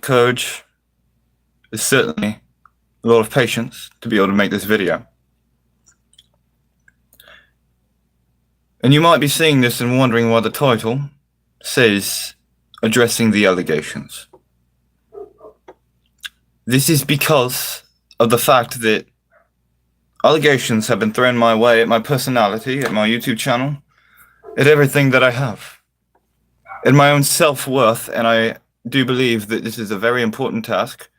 courage. There's certainly a lot of patience to be able to make this video. And you might be seeing this and wondering why the title says addressing the allegations. This is because of the fact that allegations have been thrown my way at my personality, at my YouTube channel, at everything that I have, at my own self-worth, and I do believe that this is a very important task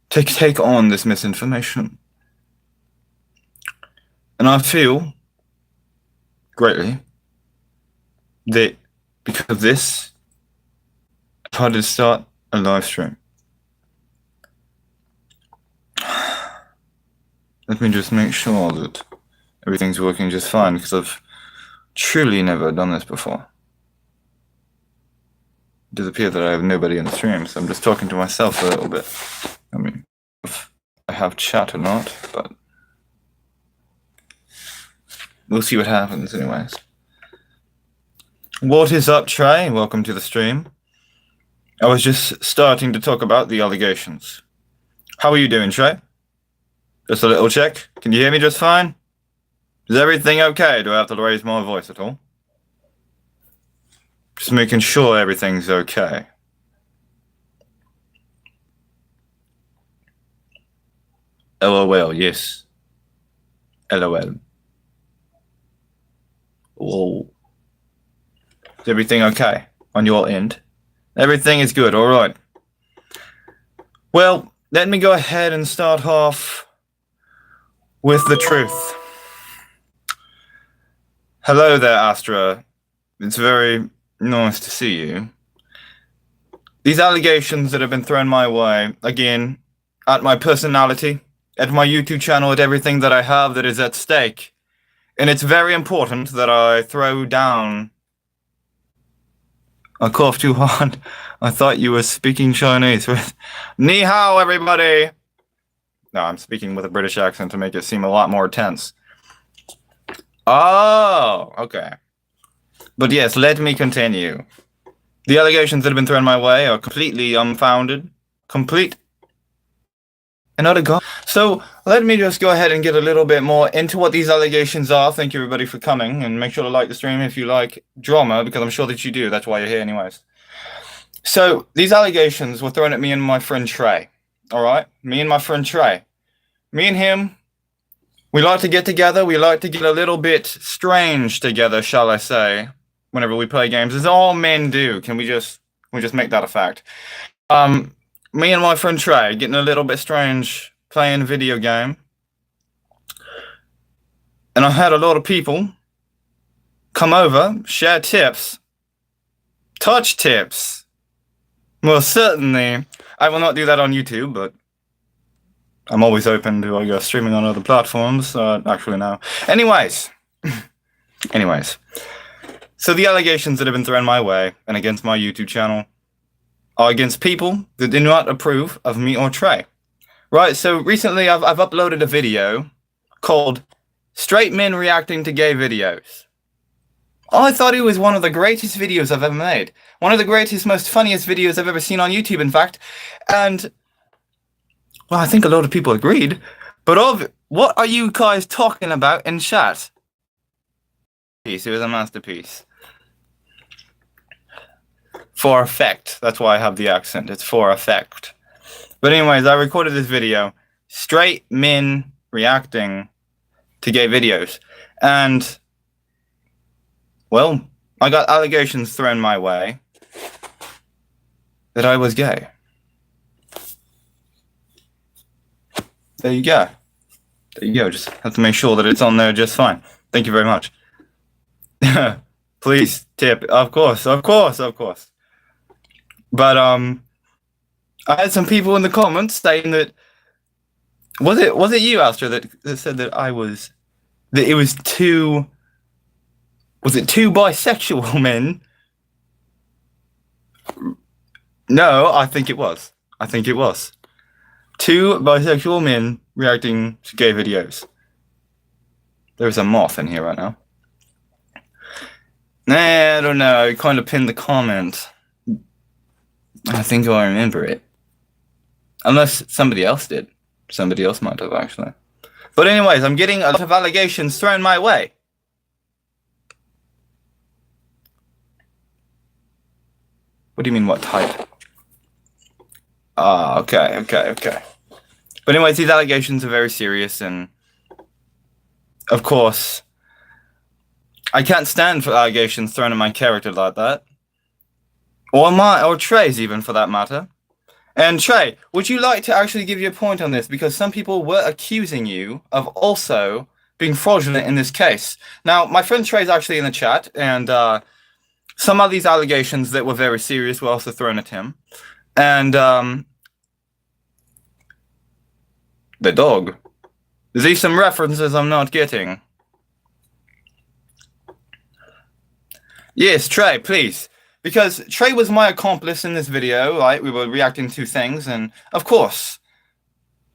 to take on this misinformation. And I feel greatly that because of this, I tried to start a live stream. Let me just make sure that everything's working just fine, because I've truly never done this before. It does appear that I have nobody in the stream, so I'm just talking to myself a little bit. I mean, if I have chat or not, but we'll see what happens anyways. What is up, Trey? Welcome to the stream. I was just starting to talk about the allegations. How are you doing, Trey? Just a little check. Can you hear me just fine? Is everything okay? Do I have to raise my voice at all? Just making sure everything's okay. LOL, yes. LOL. Whoa. Is everything okay on your end? Everything is good, alright. Well, let me go ahead and start off with the truth. Hello there, Astra. It's very nice to see you. These allegations that have been thrown my way, again, at my personality, at my YouTube channel, at everything that I have that is at stake. And it's very important that I throw down. I coughed too hard. I thought you were speaking Chinese. Ni hao, everybody. No, I'm speaking with a British accent to make it seem a lot more tense. Oh, okay. But yes, let me continue. The allegations that have been thrown my way are completely unfounded. Complete and utter garbage. So let me just go ahead and get a little bit more into what these allegations are. Thank you everybody for coming, and make sure to like the stream if you like drama, because I'm sure that you do. That's why you're here anyways. So these allegations were thrown at me and my friend Trey. Alright? Me and my friend Trey. Me and him, we like to get together. We like to get a little bit strange together, shall I say, whenever we play games. As all men do. Can we just make that a fact? Me and my friend Trey getting a little bit strange playing a video game. And I had a lot of people come over, share tips, touch tips. Well, certainly, I will not do that on YouTube, but I'm always open to, I guess, streaming on other platforms. Actually, no. Anyways. So the allegations that have been thrown my way and against my YouTube channel are against people that do not approve of me or Trey. Right, so recently I've uploaded a video called Straight Men Reacting to Gay Videos. I thought it was one of the greatest videos I've ever made. One of the greatest, most funniest videos I've ever seen on YouTube, in fact. And, well, I think a lot of people agreed. But what are you guys talking about in chat? It was a masterpiece. For effect. That's why I have the accent. It's for effect. But anyways, I recorded this video. Straight men reacting to gay videos. And, well, I got allegations thrown my way that I was gay. There you go. There you go. Just have to make sure that it's on there just fine. Thank you very much. Please tip. Of course. But I had some people in the comments saying that was it you, Astra, that said that it was two bisexual men? No, I think it was. Two bisexual men reacting to gay videos. There's a moth in here right now. Nah, I don't know. I kind of pinned the comment. I think I remember it. Unless somebody else did. Somebody else might have, actually. But anyways, I'm getting a lot of allegations thrown my way. What do you mean, what type? Ah, okay. But anyways, these allegations are very serious, and of course, I can't stand for allegations thrown at my character like that. Or Trey's even, for that matter. And Trey, would you like to actually give your point on this? Because some people were accusing you of also being fraudulent in this case. Now, my friend Trey's actually in the chat, and some of these allegations that were very serious were also thrown at him. And the dog. Is these some references I'm not getting? Yes, Trey, please. Because Trey was my accomplice in this video, right? We were reacting to things, and of course,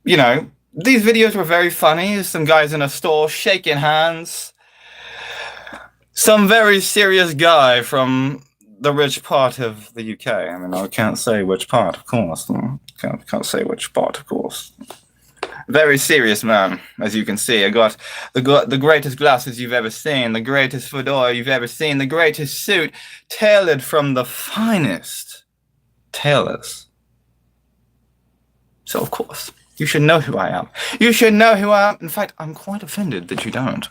you know, these videos were very funny. Some guys in a store shaking hands. Some very serious guy from the rich part of the UK. I mean, I can't say which part, of course. Can't say which part, of course. Very serious man, as you can see. I got the greatest glasses you've ever seen, the greatest fedora you've ever seen, the greatest suit, tailored from the finest tailors. So, of course, you should know who I am. You should know who I am. In fact, I'm quite offended that you don't.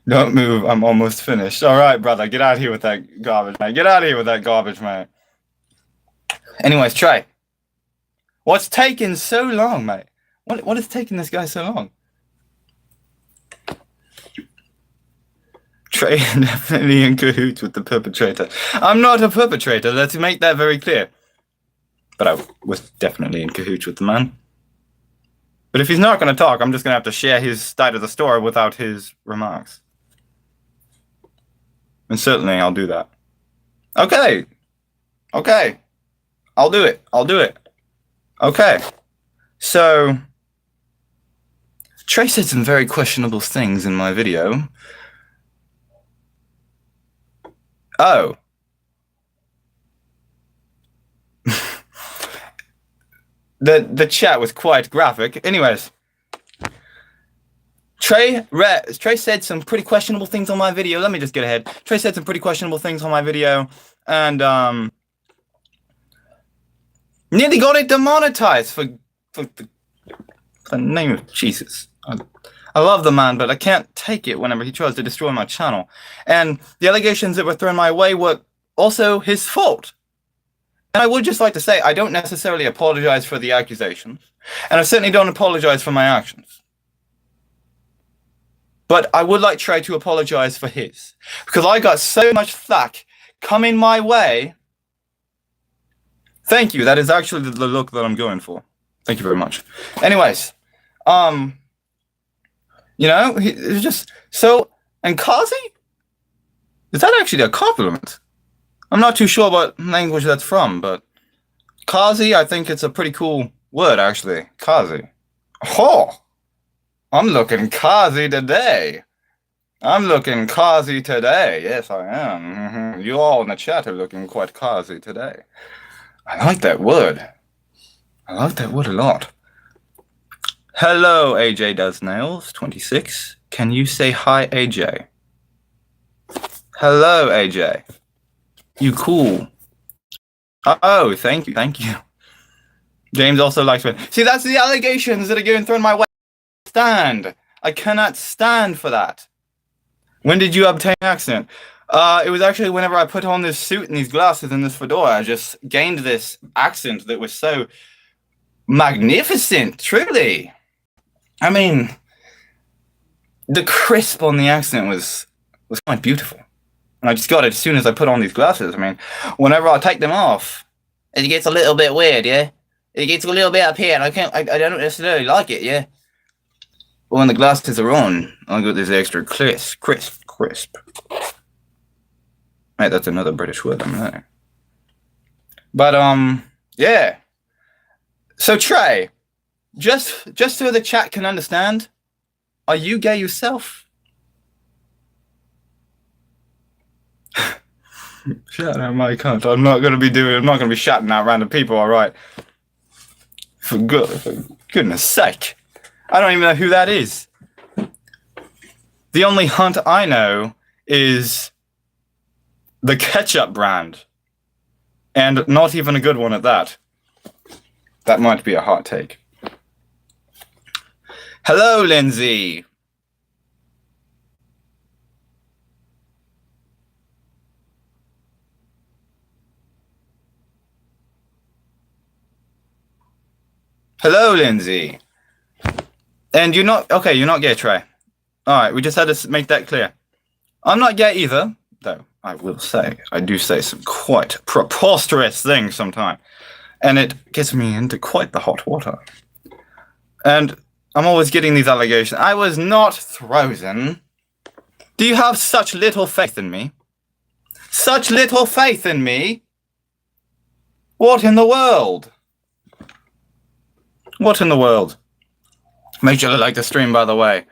Don't move, I'm almost finished. All right, brother, get out of here with that garbage, mate. Get out of here with that garbage, mate. Anyways, Trey, what's taking so long, mate? What is taking this guy so long? Trey definitely in cahoots with the perpetrator. I'm not a perpetrator, let's make that very clear. But I was definitely in cahoots with the man. But if he's not going to talk, I'm just going to have to share his side of the story without his remarks. And certainly I'll do that. Okay. I'll do it. Okay. So, Trey said some very questionable things in my video. Oh. The chat was quite graphic. Anyways. Trey said some pretty questionable things on my video. Let me just get ahead. Trey said some pretty questionable things on my video. And, nearly got it demonetized for the name of Jesus. I love the man, but I can't take it whenever he tries to destroy my channel. And the allegations that were thrown my way were also his fault. And I would just like to say, I don't necessarily apologize for the accusations. And I certainly don't apologize for my actions. But I would like Trey to apologize for his. Because I got so much flack coming my way. Thank you. That is actually the look that I'm going for. Thank you very much. Anyways, you know, it's just so. And Kazi, is that actually a compliment? I'm not too sure what language that's from, but Kazi, I think it's a pretty cool word, actually. Kazi. Oh, I'm looking Kazi today. Yes, I am. You all in the chat are looking quite Kazi today. I like that word. I like that word a lot. Hello, AJ Does Nails 26. Can you say hi, AJ? Hello, AJ. You cool. Oh, thank you. James also likes me. See, that's the allegations that are getting thrown my way. I cannot stand for that. When did you obtain an accent? It was actually whenever I put on this suit and these glasses and this fedora, I just gained this accent that was so magnificent, truly. I mean, the crisp on the accent was quite beautiful. And I just got it as soon as I put on these glasses. I mean, whenever I take them off, it gets a little bit weird, yeah? It gets a little bit up here, and I don't necessarily like it, yeah? But when the glasses are on, I got this extra crisp. Mate, that's another British word, I'm learning. But, yeah. So, Trey, just so the chat can understand, are you gay yourself? Shout out my cunt. I'm not gonna be shouting out random people, alright? For goodness sake. I don't even know who that is. The only hunt I know is the ketchup brand. And not even a good one at that. That might be a hot take. Hello, Lindsay. Hello, Lindsay. And you're not gay, Trey. Alright, we just had to make that clear. I'm not gay either, though I will say, I do say some quite preposterous things sometimes. And it gets me into quite the hot water. And I'm always getting these allegations. I was not frozen. Do you have such little faith in me? Such little faith in me? What in the world? What in the world? Make sure to like the stream, by the way.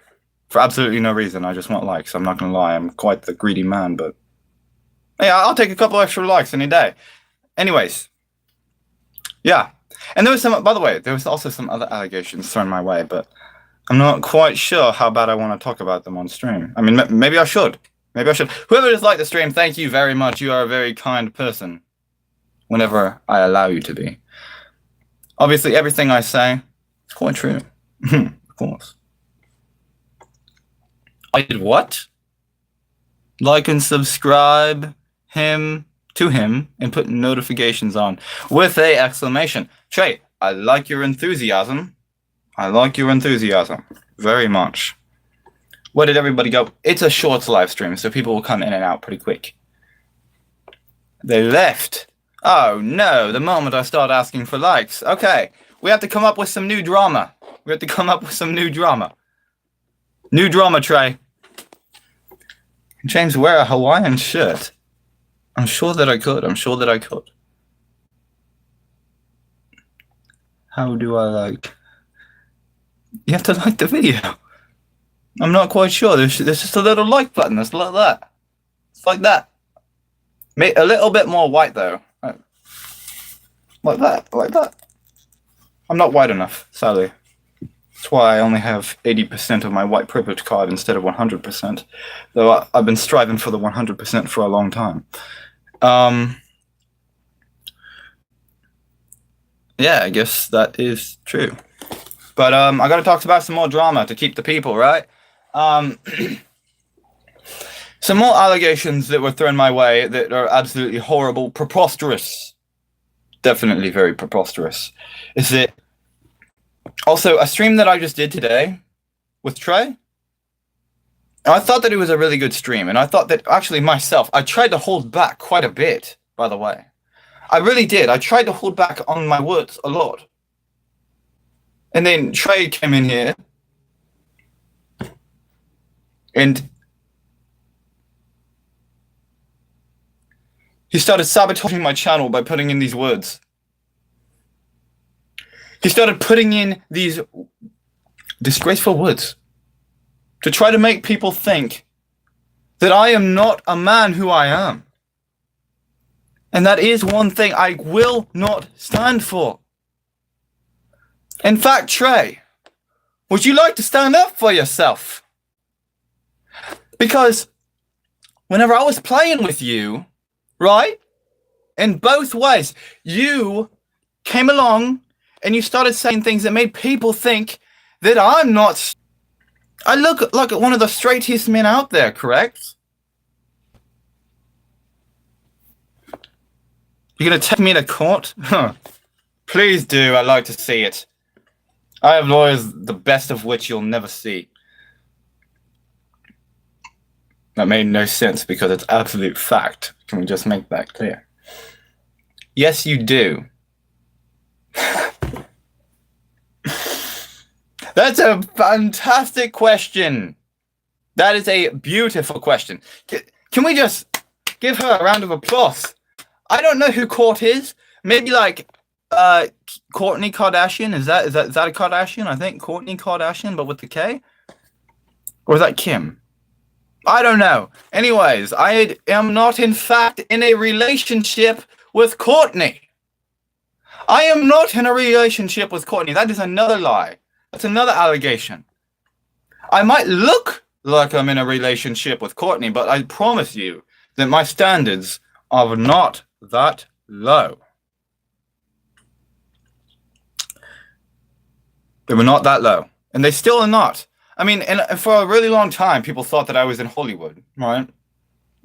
For absolutely no reason. I just want likes. I'm not going to lie. I'm quite the greedy man, but... yeah, I'll take a couple extra likes any day. Anyways. Yeah. And there was some... by the way, there was also some other allegations thrown my way, but I'm not quite sure how bad I want to talk about them on stream. I mean, maybe I should. Maybe I should. Whoever has liked the stream, thank you very much. You are a very kind person. Whenever I allow you to be. Obviously, everything I say is quite true. Of course. I did what? Like and subscribe to him and put notifications on with a exclamation. Trey, I like your enthusiasm. I like your enthusiasm very much. Where did everybody go? It's a short live stream, so people will come in and out pretty quick. They left. Oh no, the moment I start asking for likes. Okay, we have to come up with some new drama. New drama, Trey. James, wear a Hawaiian shirt. I'm sure that I could. How do I like? You have to like the video. I'm not quite sure. There's just a little like button. It's like that. It's like that. Make a little bit more white though. Like that. I'm not white enough, sadly. That's why I only have 80% of my white privilege card instead of 100%. Though I've been striving for the 100% for a long time. Yeah, I guess that is true. But I gotta talk about some more drama to keep the people, right? Some more allegations that were thrown my way that are absolutely horrible, preposterous. Definitely very preposterous. Is it also a stream that I just did today with Trey? I thought that it was a really good stream, and I thought that actually myself, I tried to hold back quite a bit, by the way. I really did. I tried to hold back on my words a lot. And then Trey came in here and he started sabotaging my channel by putting in these words. He started putting in these disgraceful words to try to make people think that I am not a man who I am. And that is one thing I will not stand for. In fact, Trey, would you like to stand up for yourself? Because whenever I was playing with you, right, in both ways, you came along and you started saying things that made people think that I'm not... I look like one of the straightest men out there, correct? You're going to take me to court? Huh. Please do. I'd like to see it. I have lawyers, the best of which you'll never see. That made no sense because it's absolute fact. Can we just make that clear? Yes, you do. That's a fantastic question. That is a beautiful question. Can we just give her a round of applause? I don't know who Court is. Maybe like Kourtney Kardashian. Is that a Kardashian? I think Kourtney Kardashian, but with the K. Or is that Kim? I don't know. Anyways, I am not in fact in a relationship with Courtney. I am not in a relationship with Courtney. That is another lie. That's another allegation. I might look like I'm in a relationship with Courtney, but I promise you that my standards are not that low. They were not that low. And they still are not. I mean, and for a really long time, people thought that I was in Hollywood, right?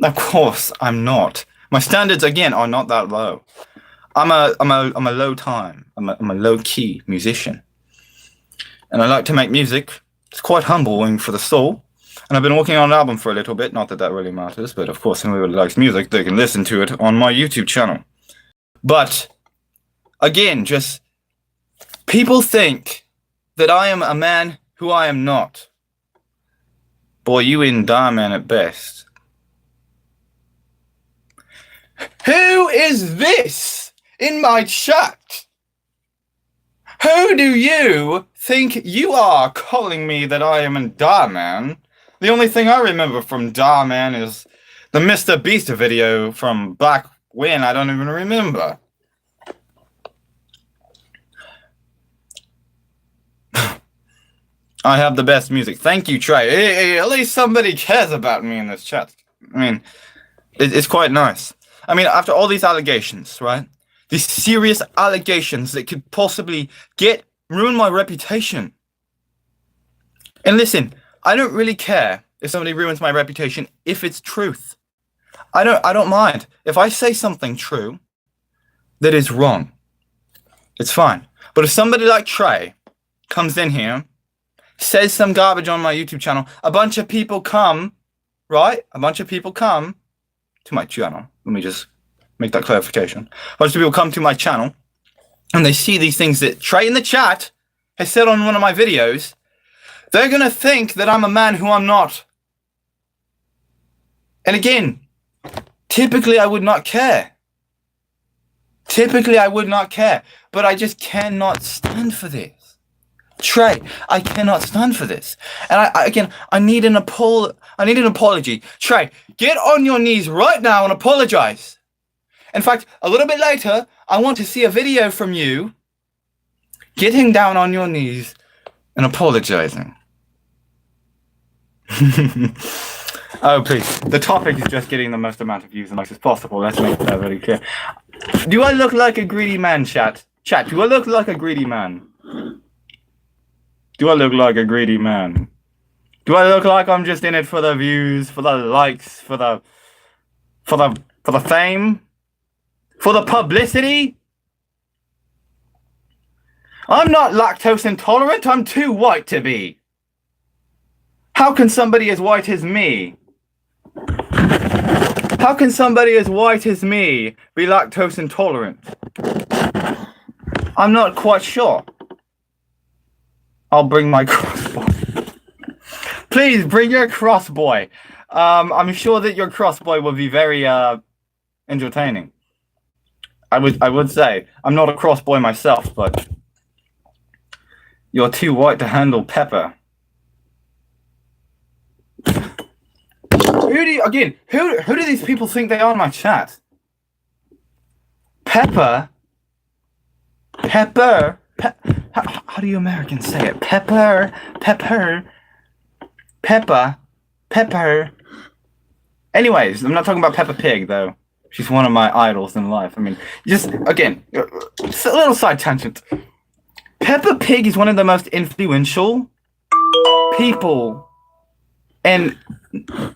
Of course, I'm not. My standards, again, are not that low. I'm a low time. I'm a low key musician, and I like to make music. It's quite humbling for the soul. And I've been working on an album for a little bit. Not that that really matters, but of course, anyone who likes music, they can listen to it on my YouTube channel. But again, just people think that I am a man who I am not. Boy, you in Darman at best. Who is this in my chat? Who do you think you are calling me that I am in Darman? The only thing I remember from Darman is the Mr. Beast video from back when. I don't even remember. I have the best music. Thank you, Trey. Hey, at least somebody cares about me in this chat. I mean, it's quite nice. I mean, after all these allegations, right? These serious allegations that could possibly ruin my reputation. And listen, I don't really care if somebody ruins my reputation if it's truth. I don't mind. If I say something true that is wrong, it's fine. But if somebody like Trey comes in here, says some garbage on my YouTube channel, a bunch of people come, right? A bunch of people come to my channel. Let me just make that clarification. A bunch of people come to my channel and they see these things that Trey in the chat has said on one of my videos. They're going to think that I'm a man who I'm not. And again, typically I would not care. Typically I would not care. But I just cannot stand for this. Trey, I cannot stand for this. And I need an apology. Trey, get on your knees right now and apologize. In fact, a little bit later, I want to see a video from you getting down on your knees and apologizing. Oh, please. The topic is just getting the most amount of views and likes as possible. Let's make that very clear. Do I look like a greedy man, chat? Chat, do I look like a greedy man? Do I look like a greedy man? Do I look like I'm just in it for the views, for the likes, for the fame? For the publicity? I'm not lactose intolerant. I'm too white to be. How can somebody as white as me? How can somebody as white as me be lactose intolerant? I'm not quite sure. I'll bring my crossboy. Please bring your crossboy. I'm sure that your crossboy will be very entertaining. I would say I'm not a crossboy myself, but you're too white to handle Pepper. Who do these people think they are in my chat? Pepper. How do you Americans say it? Pepper. Anyways, I'm not talking about Peppa Pig, though. She's one of my idols in life. I mean, just, again, it's a little side tangent. Peppa Pig is one of the most influential people, and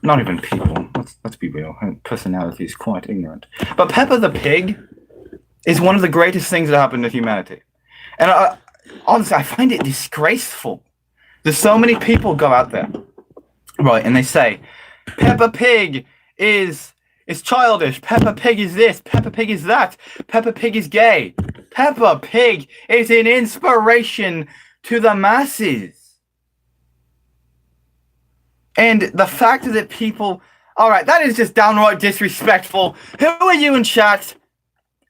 not even people. Let's be real. Her personality is quite ignorant. But Peppa the Pig is one of the greatest things that happened to humanity. And honestly, I find it disgraceful. There's so many people go out there, right, and they say, Peppa Pig is childish. Peppa Pig is this. Peppa Pig is that. Peppa Pig is gay. Peppa Pig is an inspiration to the masses. And the fact that people... Alright, that is just downright disrespectful. Who are you in chat?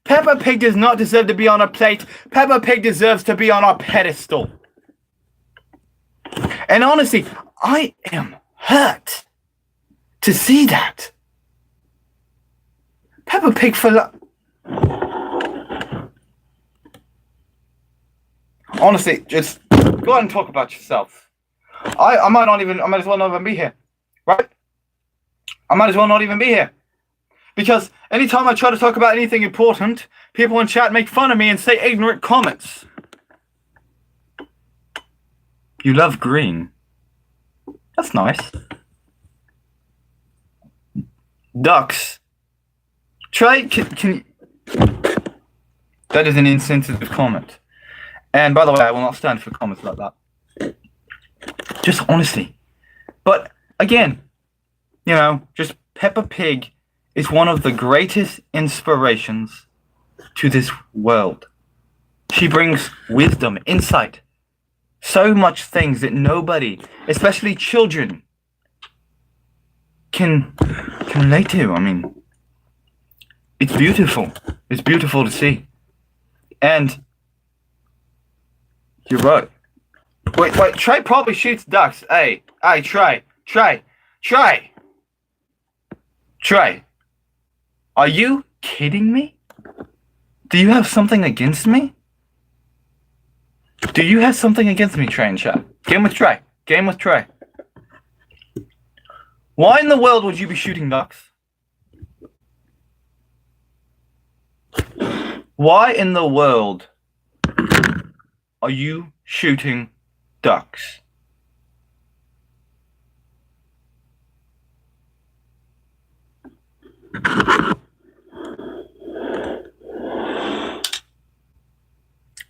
Peppa Pig does not deserve to be on a plate. Peppa Pig deserves to be on a pedestal. And honestly, I am hurt. to see that. Peppa Pig for Honestly, just go ahead and talk about yourself. I might as well not even be here. Right? I might as well not even be here. Because anytime I try to talk about anything important, people in chat make fun of me and say ignorant comments. You love green. That's nice. Ducks. Trey, can you... That is an insensitive comment. And by the way, I will not stand for comments like that. Just honestly. But again, you know, just Peppa Pig is one of the greatest inspirations to this world. She brings wisdom, insight, so much things that nobody, especially children, can relate to. I mean, it's beautiful. It's beautiful to see. And you're right. Wait, Trey probably shoots ducks. Hey, Trey. Are you kidding me? Do you have something against me? Do you have something against me, Trey, in chat? Game with Trey. Why in the world would you be shooting ducks? Why in the world are you shooting ducks?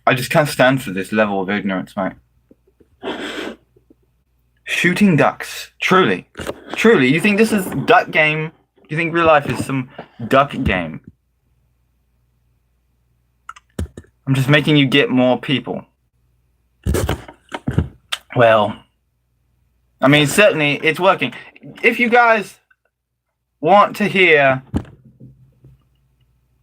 I just can't stand for this level of ignorance, mate. Shooting ducks. Truly. You think this is duck game? You think real life is some duck game? I'm just making you get more people. Well, I mean, certainly it's working. If you guys want to hear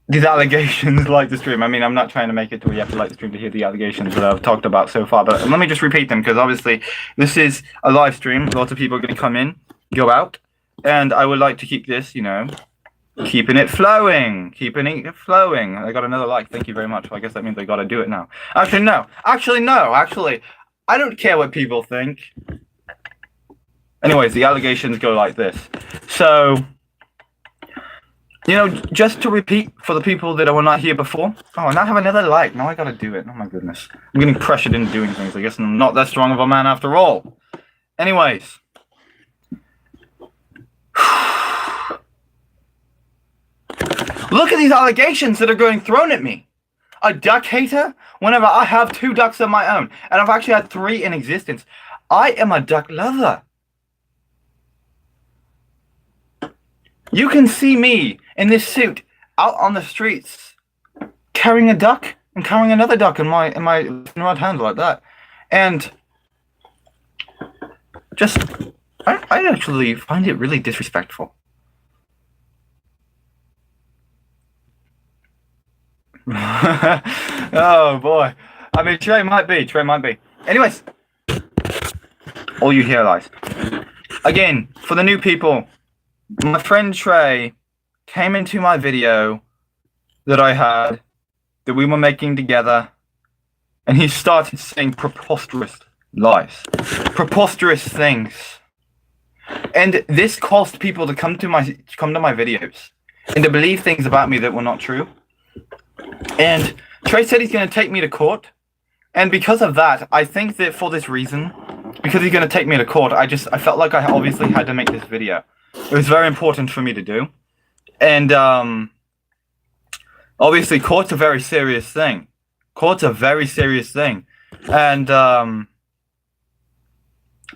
these allegations, like the stream. I mean, I'm not trying to make it to where you have to like the stream to hear the allegations that I've talked about so far, but let me just repeat them, because obviously this is a live stream. Lots of people are going to come in, go out, and I would like to keep this, you know, keeping it flowing. I got another like. Thank you very much. I guess that means I got to do it now. Actually, no. I don't care what people think. Anyways, the allegations go like this. So, you know, just to repeat for the people that were not here before. Oh, and I have another like. Now I gotta do it. Oh my goodness. I'm getting pressured into doing things. I guess I'm not that strong of a man after all. Anyways. Look at these allegations that are going thrown at me. A duck hater? Whenever I have 2 ducks of my own. And I've actually had 3 in existence. I am a duck lover. You can see me in this suit out on the streets carrying a duck and carrying another duck in my right hand like that. And just I actually find it really disrespectful. Oh boy. I mean, Trey might be. Anyways, all you hear lies. Again, for the new people, my friend Trey came into my video that I had, that we were making together, and he started saying preposterous lies. Preposterous things. And this caused people to come to my videos and to believe things about me that were not true. And Trey said he's going to take me to court. And because of that, I think that for this reason, because he's going to take me to court, I felt like I obviously had to make this video. It was very important for me to do. And obviously court's a very serious thing. And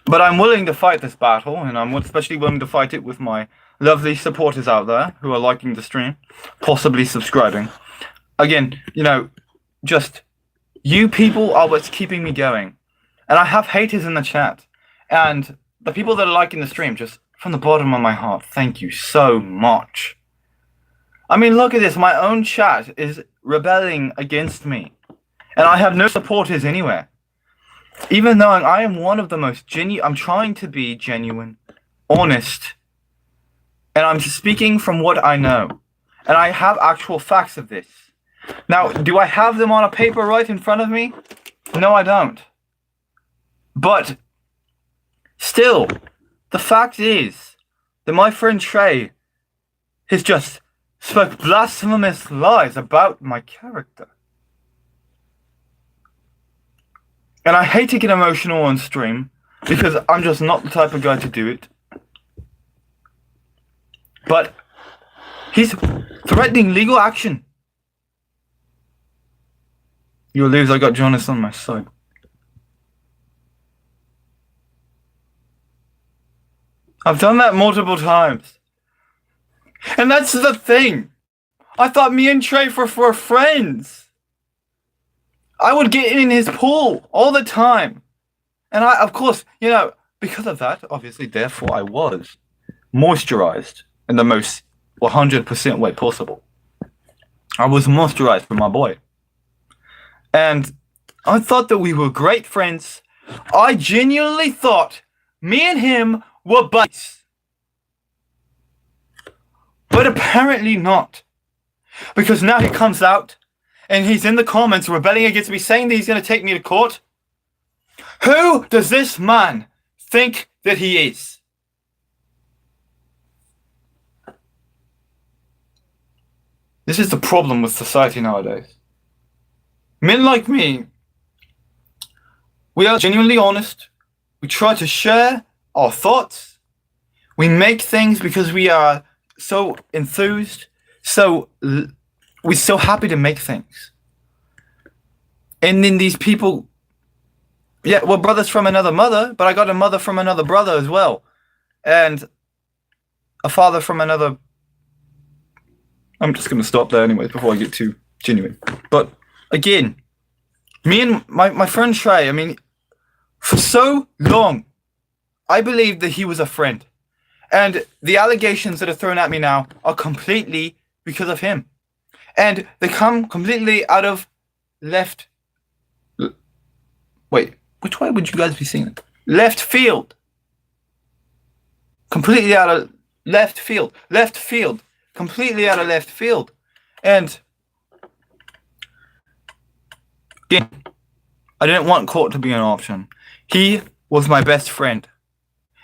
but I'm willing to fight this battle, and I'm especially willing to fight it with my lovely supporters out there who are liking the stream, possibly subscribing. Again, you know, just you people are what's keeping me going. And I have haters in the chat. And the people that are liking the stream, just from the bottom of my heart, thank you so much. I mean, look at this. My own chat is rebelling against me. And I have no supporters anywhere. Even though I am one of the most I'm trying to be genuine, honest, And I'm just speaking from what I know. And I have actual facts of this. Now, do I have them on a paper right in front of me? No, I don't. But still, the fact is that my friend Trey has just spoke blasphemous lies about my character. And I hate to get emotional on stream because I'm just not the type of guy to do it. But he's threatening legal action. You'll lose, I got Jonas on my side. I've done that multiple times. And that's the thing. I thought me and Trey were friends. I would get in his pool all the time. And I, of course, you know, because of that, obviously, therefore, I was moisturized in the most 100% way possible. I was moisturized for my boy. And I thought that we were great friends. I genuinely thought me and him were buddies. But apparently not. Because now he comes out and he's in the comments rebelling against me, saying that he's going to take me to court. Who does this man think that he is? This is the problem with society nowadays. Men like me, we are genuinely honest. We try to share our thoughts. We make things because we are so enthused. We're so happy to make things. And then these people, yeah, we're brothers from another mother, but I got a mother from another brother as well. And a father from another. I'm just going to stop there anyways before I get too genuine. But again, me and my friend Trey, I mean, for so long, I believed that he was a friend. And the allegations that are thrown at me now are completely because of him. And they come completely out of left. Wait, which way would you guys be seeing it? Left field. Completely out of left field. Left field. Completely out of left field. And again, I didn't want court to be an option. He was my best friend.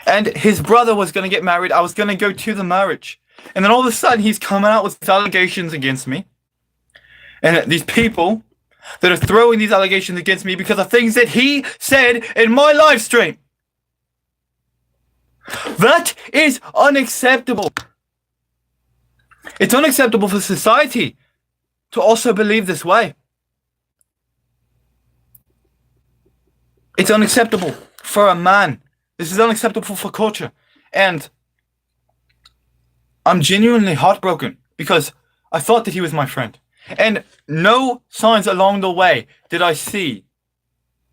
And his brother was going to get married. I was going to go to the marriage. And then all of a sudden, he's coming out with allegations against me. And these people that are throwing these allegations against me because of things that he said in my live stream. That is unacceptable. It's unacceptable for society to also believe this way. It's unacceptable for a man. This is unacceptable for culture. And I'm genuinely heartbroken because I thought that he was my friend. And no signs along the way did I see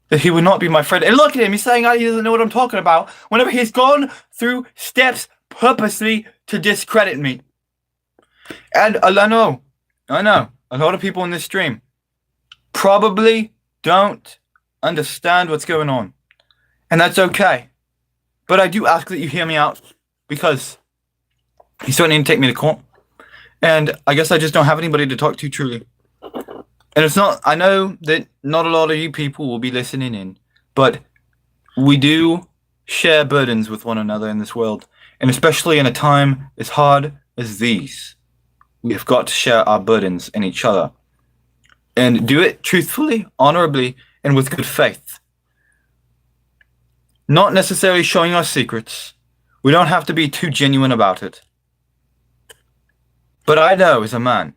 that he would not be my friend. And look at him, he's saying he doesn't know what I'm talking about whenever he's gone through steps purposely to discredit me. And I know, a lot of people in this stream probably don't understand what's going on. And that's okay. But I do ask that you hear me out because he's starting to take me to court. And I guess I just don't have anybody to talk to truly. And it's not, I know that not a lot of you people will be listening in, but we do share burdens with one another in this world. And especially in a time as hard as these, we have got to share our burdens in each other. And do it truthfully, honorably, and with good faith. Not necessarily showing our secrets. We don't have to be too genuine about it. But I know as a man,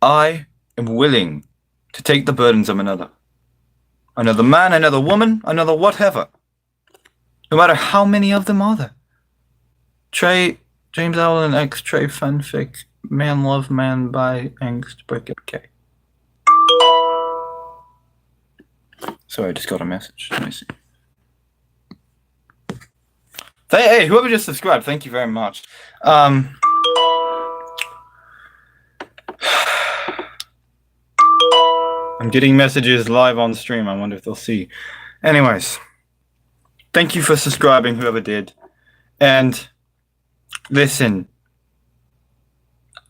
I am willing to take the burdens of another. Another man, another woman, another whatever. No matter how many of them are there. Trey, James Allen, X, Trey, fanfic, man, love, man, by, angst, break it, okay. Sorry, I just got a message. Let me see. Hey, whoever just subscribed, thank you very much. I'm getting messages live on stream. I wonder if they'll see. Anyways, thank you for subscribing, whoever did. And Listen,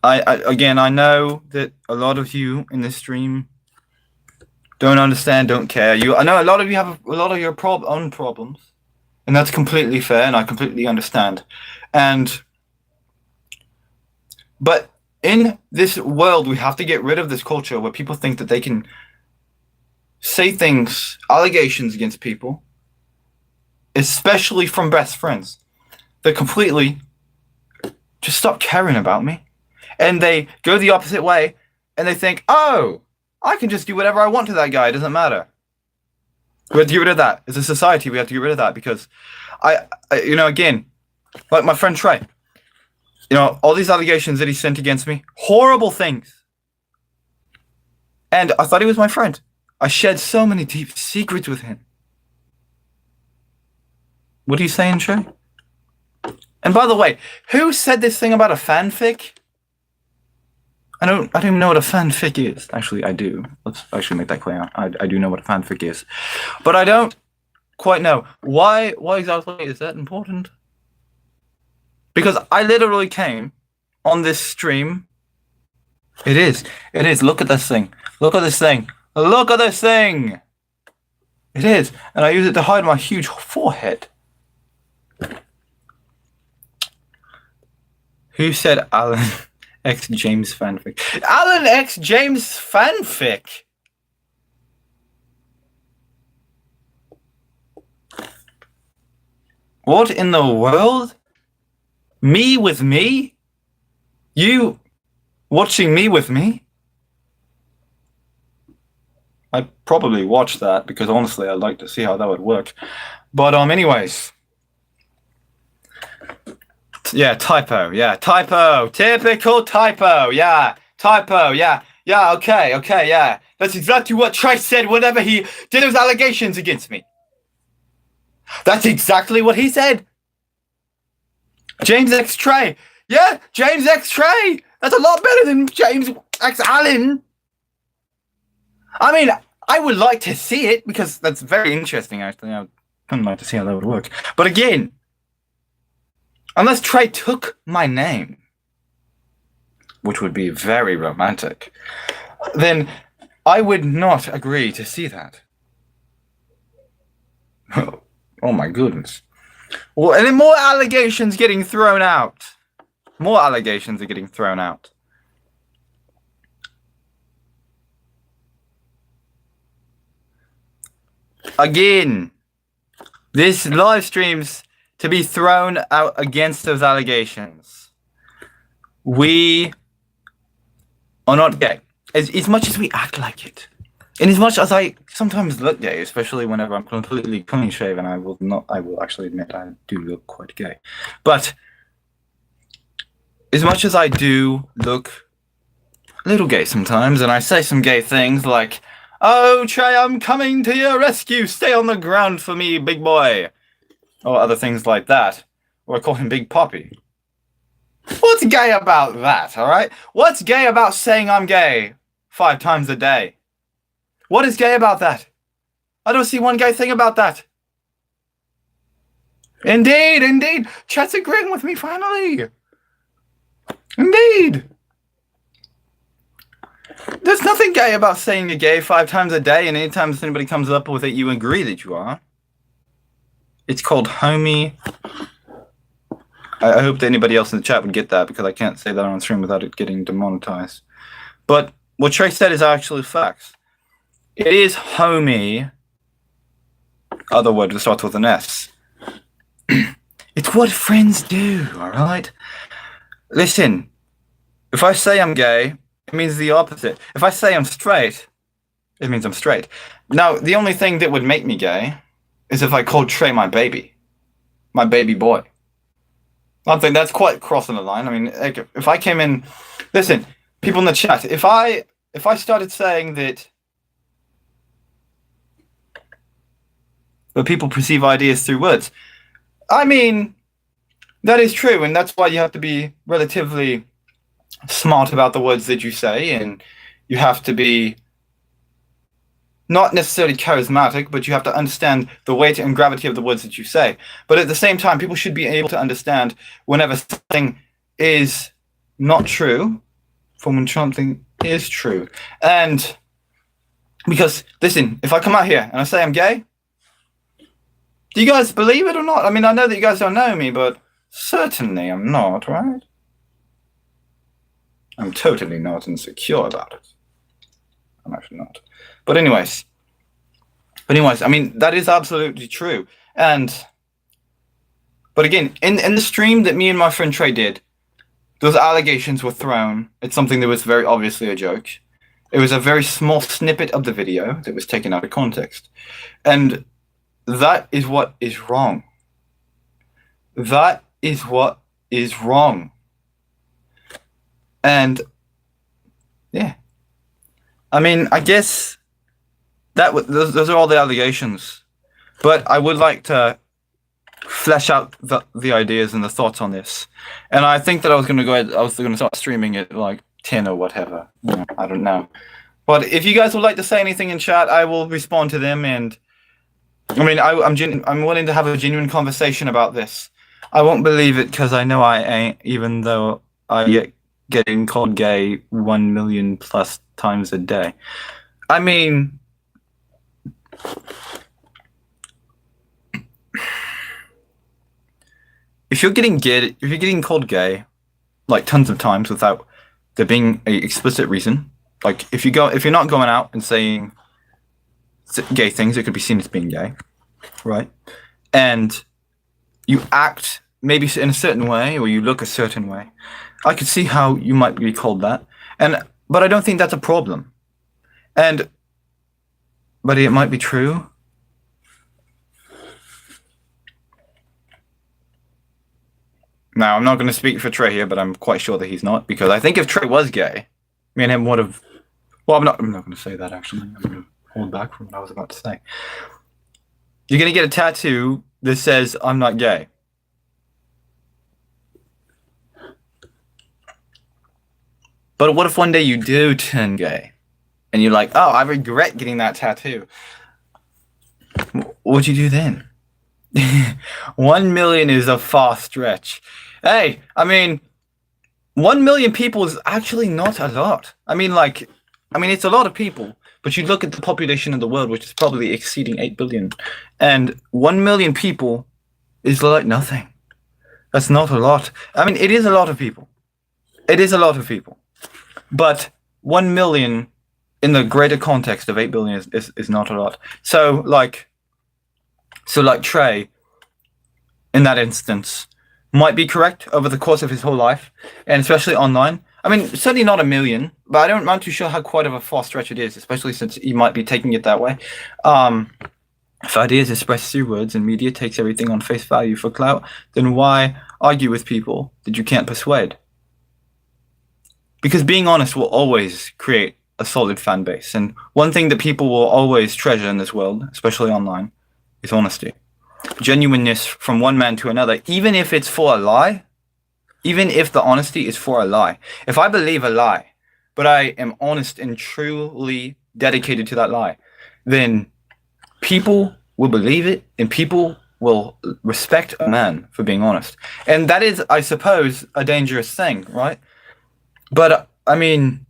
I know that a lot of you in this stream don't understand, don't care. I know a lot of you have a lot of your own problems, and that's completely fair, and I completely understand. But in this world, we have to get rid of this culture where people think that they can say things, allegations against people, especially from best friends, that completely just stop caring about me. And they go the opposite way, and they think, oh, I can just do whatever I want to that guy. It doesn't matter. We have to get rid of that. As a society, we have to get rid of that because again, like my friend Trey, all these allegations that he sent against me, horrible things. And I thought he was my friend. I shared so many deep secrets with him. What are you saying, Trey? And by the way, who said this thing about a fanfic? I don't even know what a fanfic is. Actually, I do. Let's actually make that clear. I do know what a fanfic is. But I don't quite know. Why exactly is that important? Because I literally came on this stream. It is. Look at this thing. Look at this thing. Look at this thing. It is. And I use it to hide my huge forehead. Who said Alan X James fanfic? Alan X James fanfic? What in the world? Me with me? You watching me with me? I'd probably watch that because honestly I'd like to see how that would work. But anyways. Yeah, typo. Yeah, typo. Typical typo. Yeah, typo. Yeah, okay, yeah. That's exactly what Trey said whenever he did those allegations against me. That's exactly what he said. James X Trey. Yeah, James X Trey. That's a lot better than James X Allen. I mean, I would like to see it because that's very interesting, actually. I'd like to see how that would work. But again, unless Trey took my name, which would be very romantic, then I would not agree to see that. Oh my goodness. Well, and then more allegations getting thrown out. More allegations are getting thrown out. Again, this live stream's to be thrown out against those allegations. We are not gay. As much as we act like it. And as much as I sometimes look gay, especially whenever I'm completely clean shaven, I will actually admit I do look quite gay. But as much as I do look a little gay sometimes, and I say some gay things like, oh, Trey, I'm coming to your rescue, stay on the ground for me, big boy. Or other things like that. Or I call him Big Poppy. What's gay about that, alright? What's gay about saying I'm gay 5 times a day? What is gay about that? I don't see one gay thing about that. Indeed. Chat's agreeing with me finally. Indeed. There's nothing gay about saying you're gay 5 times a day, and anytime anybody comes up with it, you agree that you are. It's called homie. I hope that anybody else in the chat would get that, because I can't say that on stream without it getting demonetized. But what Trey said is actually facts. It is homie. Other word that starts with an S. It's what friends do, alright? Listen, if I say I'm gay, it means the opposite. If I say I'm straight, it means I'm straight. Now, the only thing that would make me gay is if I called Trey my baby boy. I think that's quite crossing the line. I mean, if I came in, listen, people in the chat, if I started saying that people perceive ideas through words, I mean, that is true, and that's why you have to be relatively smart about the words that you say, and you have to be not necessarily charismatic, but you have to understand the weight and gravity of the words that you say. But at the same time, people should be able to understand whenever something is not true from when something is true. And because, listen, if I come out here and I say I'm gay, do you guys believe it or not? I mean, I know that you guys don't know me, but certainly I'm not, right? I'm totally not insecure about it. I'm actually not. But anyways, I mean, that is absolutely true. But again, in the stream that me and my friend Trey did, those allegations were thrown. It's something that was very obviously a joke. It was a very small snippet of the video that was taken out of context. And that is what is wrong. That is what is wrong. And yeah, I mean, I guess those are all the allegations. But I would like to flesh out the ideas and the thoughts on this. And I think that I was going to start streaming it like 10 or whatever. I don't know. But if you guys would like to say anything in chat, I will respond to them. And I mean, I'm willing to have a genuine conversation about this. I won't believe it because I know I ain't, even though I get getting called gay 1 million plus times a day. I mean, if you're getting called gay like tons of times without there being a explicit reason, like if you're not going out and saying gay things, it could be seen as being gay, right? And you act maybe in a certain way or you look a certain way, I could see how you might be called that. But I don't think that's a problem. But it might be true. Now, I'm not going to speak for Trey here, but I'm quite sure that he's not, because I think if Trey was gay, me and him would have... Well, I'm not going to say that, actually. I'm going to hold back from what I was about to say. You're going to get a tattoo that says, I'm not gay. But what if one day you do turn gay? And you're like, oh, I regret getting that tattoo. What'd you do then? 1 million is a far stretch. Hey, I mean, 1 million people is actually not a lot. I mean, it's a lot of people, but you look at the population of the world, which is probably exceeding 8 billion, and 1 million people is like nothing. That's not a lot. I mean, it is a lot of people. It is a lot of people. But 1 million in the greater context of 8 billion is not a lot. So like Trey, in that instance, might be correct over the course of his whole life, and especially online. I mean, certainly not 1 million, but I'm not too sure how quite of a far stretch it is, especially since he might be taking it that way. If ideas expressed through words and media takes everything on face value for clout, then why argue with people that you can't persuade? Because being honest will always create a solid fan base. And one thing that people will always treasure in this world, especially online, is honesty. Genuineness from one man to another, even if it's for a lie, even if the honesty is for a lie. If I believe a lie, but I am honest and truly dedicated to that lie, then people will believe it and people will respect a man for being honest. And that is, I suppose, a dangerous thing, right? But I mean,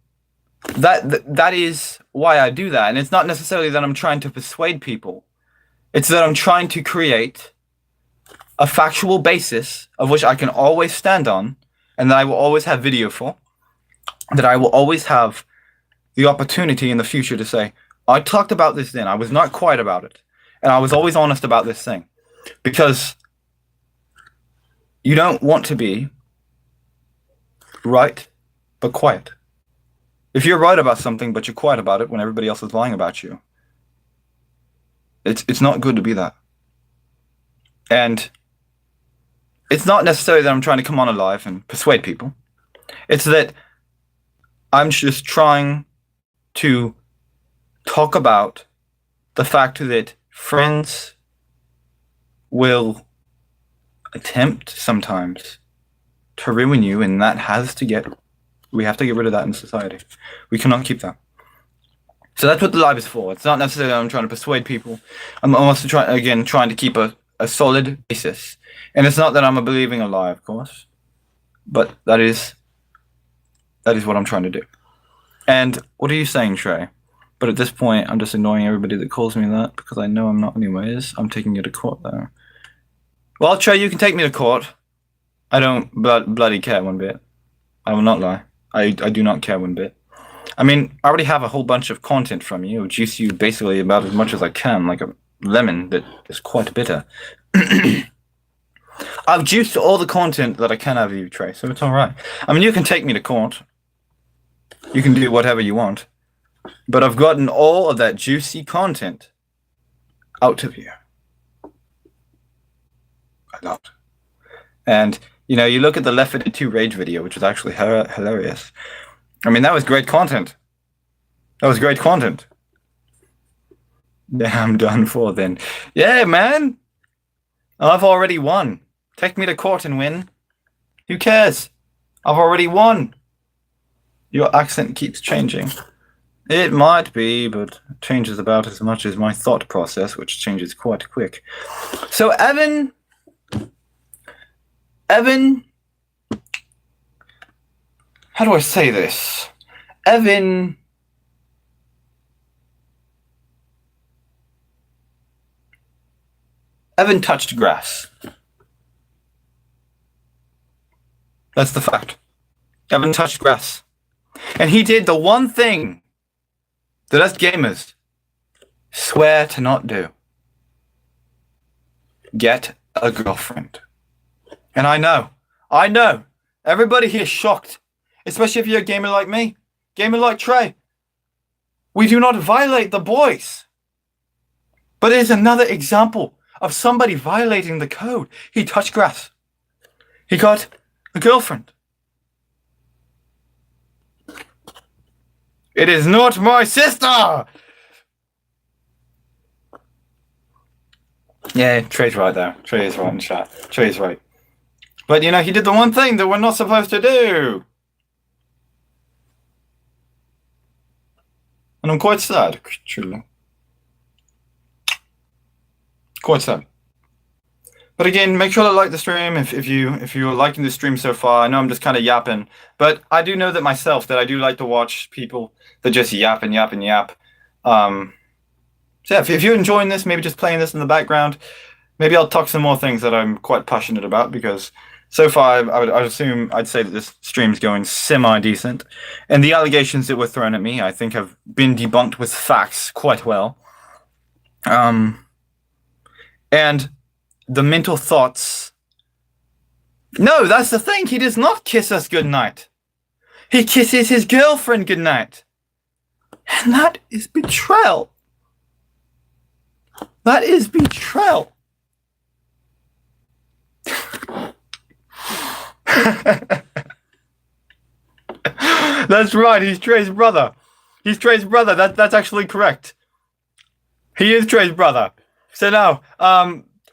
that is why I do that. And it's not necessarily that I'm trying to persuade people. It's that I'm trying to create a factual basis of which I can always stand on, and that I will always have video for, that I will always have the opportunity in the future to say, I talked about this then, I was not quiet about it, and I was always honest about this thing. Because you don't want to be right but quiet. If you're right about something but you're quiet about it when everybody else is lying about you, it's not good to be that. And it's not necessarily that I'm trying to come on live and persuade people. It's that I'm just trying to talk about the fact that friends will attempt sometimes to ruin you, and we have to get rid of that in society. We cannot keep that. So that's what the live is for. It's not necessarily I'm trying to persuade people. I'm also trying to keep a solid basis. And it's not that I'm a believing a lie, of course. But that is what I'm trying to do. And what are you saying, Trey? But at this point, I'm just ignoring everybody that calls me that because I know I'm not anyways. I'm taking you to court, though. Well, Trey, you can take me to court. I don't bloody care one bit. I will not lie. I do not care one bit. I mean, I already have a whole bunch of content from you. Juice you basically about as much as I can, like a lemon that is quite bitter. I've juiced all the content that I can out of you, Trey, so it's alright. I mean, you can take me to court. You can do whatever you want. But I've gotten all of that juicy content out of you. A lot. And, you know, you look at the Left 4 Dead 2 Rage video, which was actually hilarious. I mean, that was great content. That was great content. Yeah, I'm done for then. Yeah, man. I've already won. Take me to court and win. Who cares? I've already won. Your accent keeps changing. It might be, but it changes about as much as my thought process, which changes quite quick. So, Evan, how do I say this? Evan touched grass. That's the fact. Evan touched grass. And he did the one thing that us gamers swear to not do. Get a girlfriend. And I know, everybody here is shocked. Especially if you're a gamer like me. Gamer like Trey. We do not violate the boys. But there's another example of somebody violating the code. He touched grass. He got a girlfriend. It is not my sister! Yeah, Trey's right there. Trey is right in chat. Trey is right. But, you know, he did the one thing that we're not supposed to do. And I'm quite sad, truly. Quite sad. But again, make sure to like the stream if you're liking the stream so far. I know I'm just kind of yapping, but I do know that myself that I do like to watch people that just yap and yap and yap. So yeah, if you're enjoying this, maybe just playing this in the background, maybe I'll talk some more things that I'm quite passionate about because so far I'd say that this stream's going semi-decent. And the allegations that were thrown at me, I think have been debunked with facts quite well. And the mental thoughts. No, that's the thing. He does not kiss us goodnight. He kisses his girlfriend goodnight. And that is betrayal. That is betrayal. That's right. He's Trey's brother. He's Trey's brother. That's actually correct. He is Trey's brother. So now,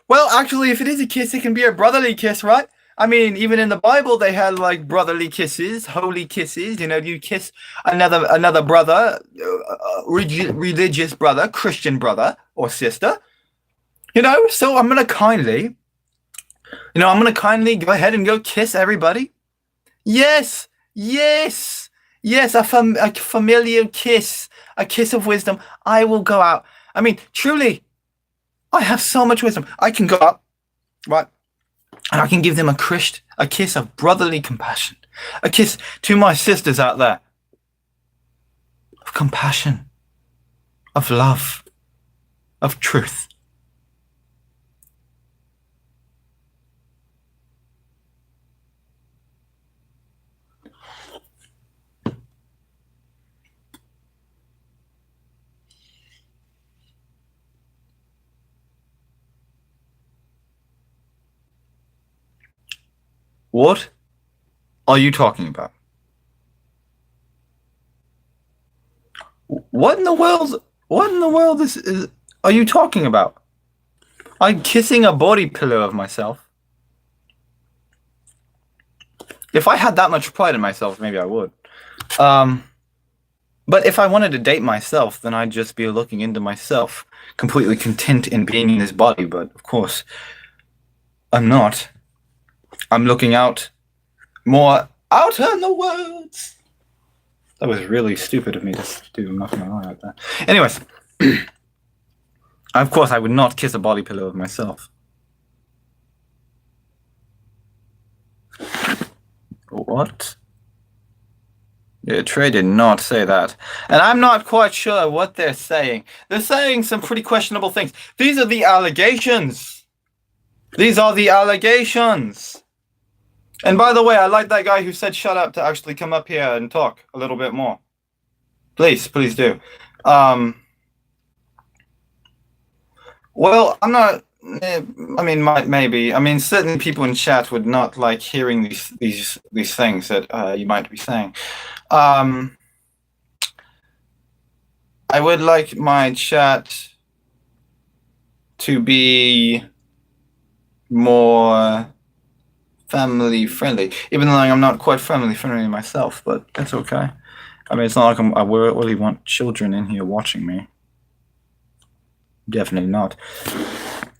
well, actually, if it is a kiss, it can be a brotherly kiss, right? I mean, even in the Bible, they had like brotherly kisses, holy kisses. You know, you kiss another brother, religious brother, Christian brother or sister. You know, so I'm gonna kindly go ahead and go kiss everybody. Yes, a familiar kiss, a kiss of wisdom. I will go out. I mean, truly. I have so much wisdom. I can go up, right, and I can give them a kiss of brotherly compassion. A kiss to my sisters out there. Of compassion. Of love. Of truth. What are you talking about? What in the world are you talking about? I'm kissing a body pillow of myself. If I had that much pride in myself, maybe I would. But if I wanted to date myself, then I'd just be looking into myself, completely content in being in this body. But of course, I'm not. I'm looking out more out in the world. That was really stupid of me to do. I'm not gonna lie about that. Anyways, of course, I would not kiss a body pillow of myself. What? Yeah, Trey did not say that. And I'm not quite sure what they're saying. They're saying some pretty questionable things. These are the allegations. These are the allegations. And by the way, I like that guy who said shut up to actually come up here and talk a little bit more. Please do. Well, I'm not. I mean, maybe. I mean, certain people in chat would not like hearing these things that you might be saying. I would like my chat to be more family friendly, even though I'm not quite family friendly myself. But that's okay. I mean, it's not like I really want children in here watching me. Definitely not.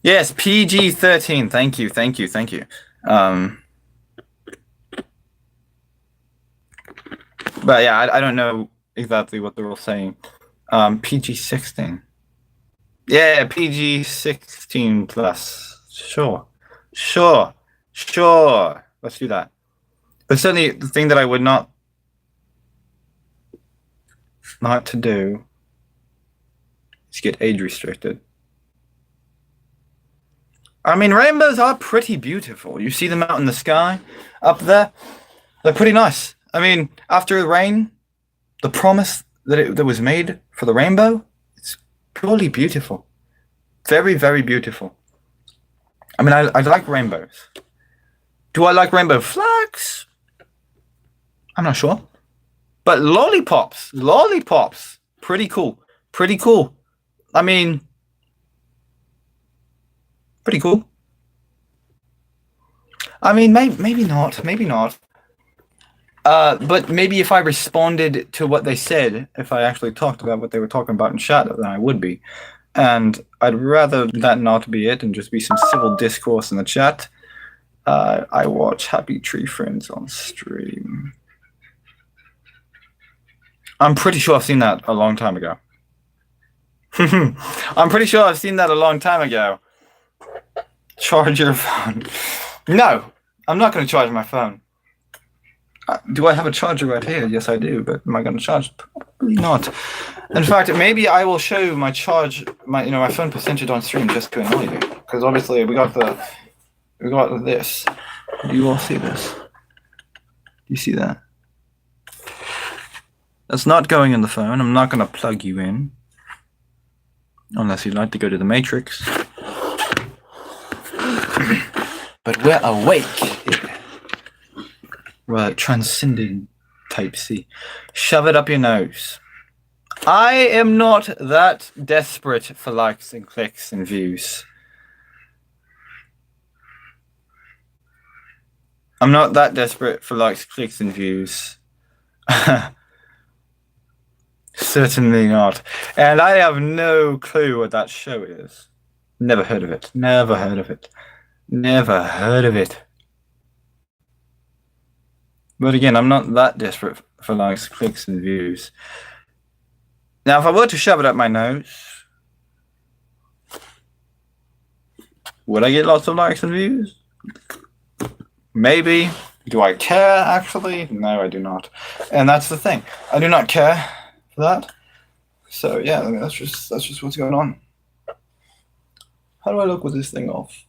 Yes, PG-13. Thank you. But yeah, I don't know exactly what they're all saying. PG-16. Yeah, PG-16 plus. Sure. Let's do that. But certainly, the thing that I would not to do is get age restricted. I mean, rainbows are pretty beautiful. You see them out in the sky up there. They're pretty nice. I mean, after the rain, the promise that was made for the rainbow, it's purely beautiful. Very, very beautiful. I mean, I like rainbows. Do I like rainbow flags? I'm not sure. But lollipops, pretty cool. I mean, pretty cool. I mean, maybe not. But maybe if I responded to what they said, if I actually talked about what they were talking about in chat, then I would be. And I'd rather that not be it and just be some civil discourse in the chat. I watch Happy Tree Friends on stream. I'm pretty sure I've seen that a long time ago. I'm pretty sure I've seen that a long time ago. Charge your phone. No, I'm not going to charge my phone. Do I have a charger right here? Yes, I do. But am I going to charge? Probably not. In fact, maybe I will show my my phone percentage on stream just to annoy you. Because obviously we got this. Do you all see this? Do you see that? That's not going in the phone. I'm not going to plug you in. Unless you'd like to go to the Matrix. But we're awake here. We're transcending Type C. Shove it up your nose. I am not that desperate for likes and clicks and views. I'm not that desperate for likes, clicks, and views. Certainly not. And I have no clue what that show is. Never heard of it. But again, I'm not that desperate for likes, clicks, and views. Now, if I were to shove it up my nose, would I get lots of likes and views? Maybe. Do I care, actually? No, I do not. And that's the thing. I do not care for that. So, yeah, I mean, that's just what's going on. How do I look with this thing off?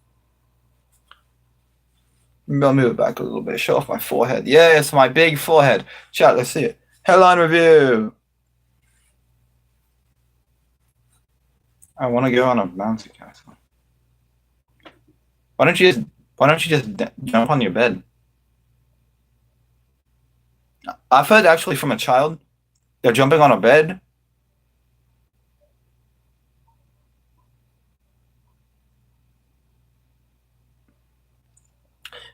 Maybe I'll move it back a little bit. Show off my forehead. Yes, my big forehead. Chat, let's see it. Headline review. I want to go on a bouncy castle. Why don't you just jump on your bed? I've heard actually from a child, they're jumping on a bed.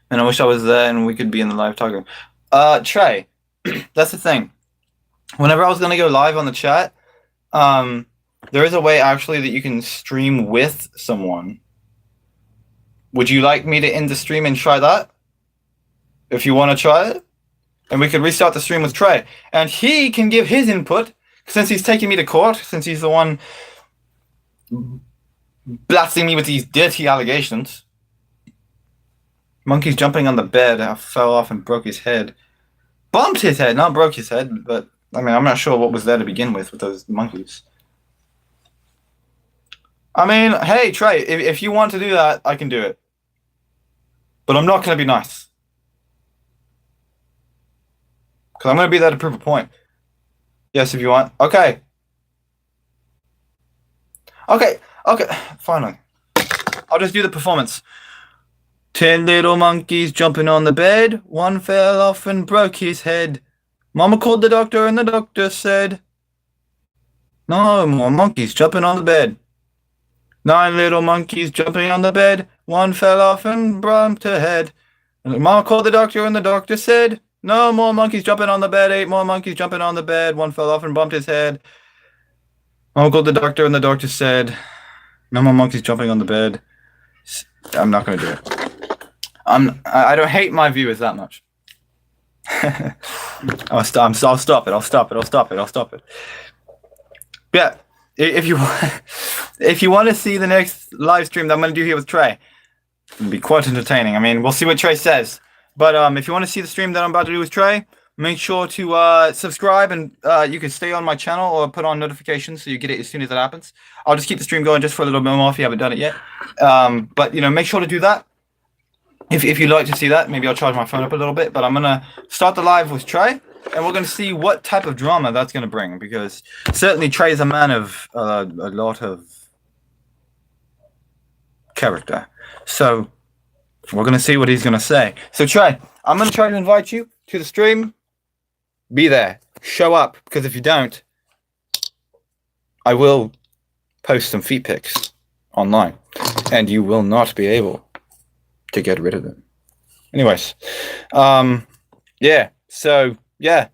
And I wish I was there and we could be in the live talking. Trey, that's the thing. whenever I was gonna go live on the chat, there is a way actually that you can stream with someone. Would you like me to end the stream and try that? If you want to try it, and we could restart the stream with Trey, and he can give his input since he's taking me to court, since he's the one blasting me with these dirty allegations. Monkey's jumping on the bed. I fell off and broke his head. Bumped his head, not broke his head, but I mean, I'm not sure what was there to begin with those monkeys. I mean, hey, Trey, if you want to do that, I can do it. But I'm not going to be nice. Because I'm going to be there to prove a point. Yes, if you want. Okay. Okay. Finally. I'll just do the performance. 10 little monkeys jumping on the bed. One fell off and broke his head. Mama called the doctor and the doctor said, no more monkeys jumping on the bed. 9 little monkeys jumping on the bed. One fell off and bumped her head. And Mama called the doctor and the doctor said, no more monkeys jumping on the bed. 8 more monkeys jumping on the bed. One fell off and bumped his head. Mama called the doctor and the doctor said, no more monkeys jumping on the bed. I'm not going to do it. I don't hate my viewers that much. I'll stop it. Yeah, if you want to see the next live stream that I'm going to do here with Trey, it'll be quite entertaining. I mean, we'll see what Trey says. But if you want to see the stream that I'm about to do with Trey, make sure to subscribe, and you can stay on my channel or put on notifications so you get it as soon as it happens. I'll just keep the stream going just for a little bit more if you haven't done it yet. But make sure to do that. If you'd like to see that, maybe I'll charge my phone up a little bit. But I'm gonna start the live with Trey, and we're gonna see what type of drama that's gonna bring. Because certainly Trey is a man of a lot of character. So we're gonna see what he's gonna say. So Trey, I'm gonna try to invite you to the stream. Be there. Show up, because if you don't, I will post some feet pics online, and you will not be able to get rid of them. Anyways, yeah. So yeah,